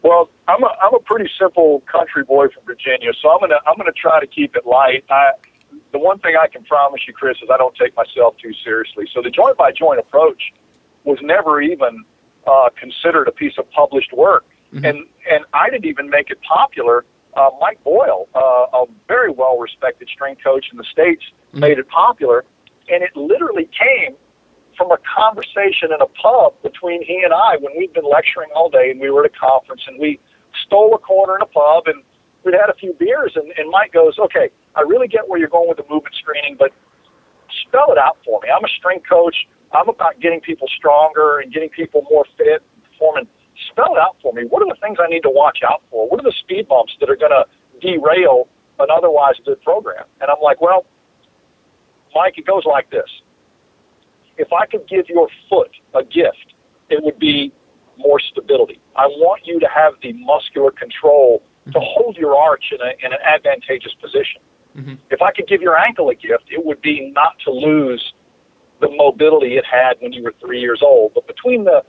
Well, I'm a pretty simple country boy from Virginia, so I'm gonna try to keep it light. The one thing I can promise you, Chris, is I don't take myself too seriously. So the joint by joint approach was never even considered a piece of published work, Mm-hmm. and I didn't even make it popular. Mike Boyle, a very well respected strength coach in the States, Mm-hmm. made it popular, and it literally came from a conversation in a pub between he and I when we'd been lecturing all day and we were at a conference and we stole a corner in a pub and we'd had a few beers and Mike goes, okay, I really get where you're going with the movement screening, but spell it out for me. I'm a strength coach. I'm about getting people stronger and getting people more fit and performing. Spell it out for me. What are the things I need to watch out for? What are the speed bumps that are going to derail an otherwise good program? And I'm like, well, Mike, it goes like this. If I could give your foot a gift, it would be more stability. I want you to have the muscular control to hold your arch in an advantageous position. Mm-hmm. If I could give your ankle a gift, it would be not to lose the mobility it had when you were 3 years old. But between the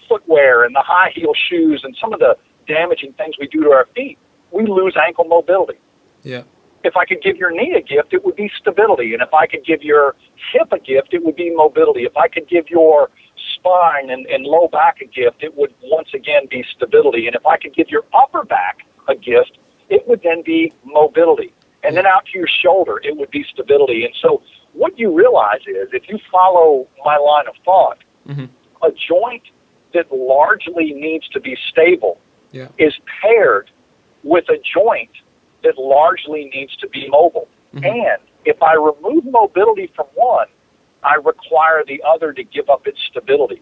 footwear and the high heel shoes and some of the damaging things we do to our feet, we lose ankle mobility. Yeah. If I could give your knee a gift, it would be stability. And if I could give your hip a gift, it would be mobility. If I could give your spine and low back a gift, it would once again be stability. And if I could give your upper back a gift, it would then be mobility. And then out to your shoulder, it would be stability. And so what you realize is if you follow my line of thought, Mm-hmm. a joint that largely needs to be stable Yeah. is paired with a joint that largely needs to be mobile. Mm-hmm. And if I remove mobility from one, I require the other to give up its stability.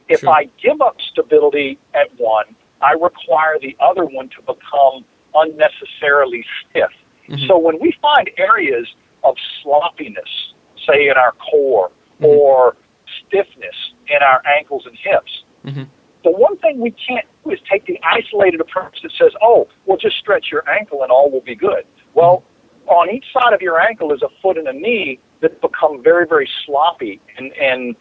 If Sure. I give up stability at one, I require the other one to become unnecessarily stiff. Mm-hmm. So when we find areas of sloppiness, say in our core, Mm-hmm. or stiffness in our ankles and hips, Mm-hmm. the one thing we can't do is take the isolated approach that says, oh, well, just stretch your ankle and all will be good. Well, on each side of your ankle is a foot and a knee that become very, very sloppy and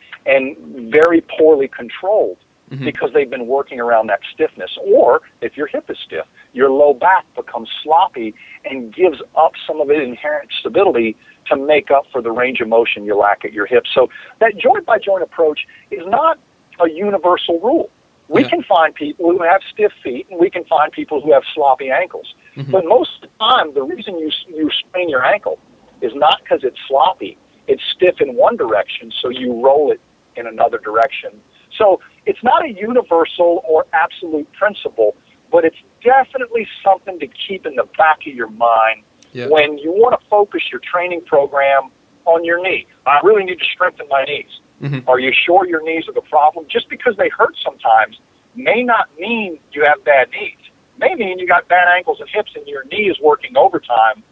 very poorly controlled Mm-hmm. because they've been working around that stiffness. Or if your hip is stiff, your low back becomes sloppy and gives up some of its inherent stability to make up for the range of motion you lack at your hips. So that joint-by-joint approach is not a universal rule. We Yeah. can find people who have stiff feet, and we can find people who have sloppy ankles. Mm-hmm. But most of the time, the reason you sprain your ankle is not because it's sloppy. It's stiff in one direction, so you roll it in another direction. So it's not a universal or absolute principle, but it's definitely something to keep in the back of your mind Yeah. when you want to focus your training program on your knee. I really need to strengthen my knees. Mm-hmm. Are you sure your knees are the problem? Just because they hurt sometimes may not mean you have bad knees. May mean you got bad ankles and hips and your knee is working overtime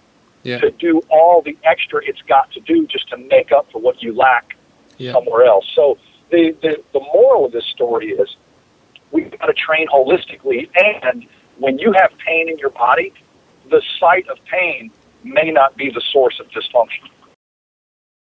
Yeah. to do all the extra it's got to do just to make up for what you lack Yeah. somewhere else. So the moral of this story is we've got to train holistically, and when you have pain in your body, the site of pain may not be the source of dysfunction.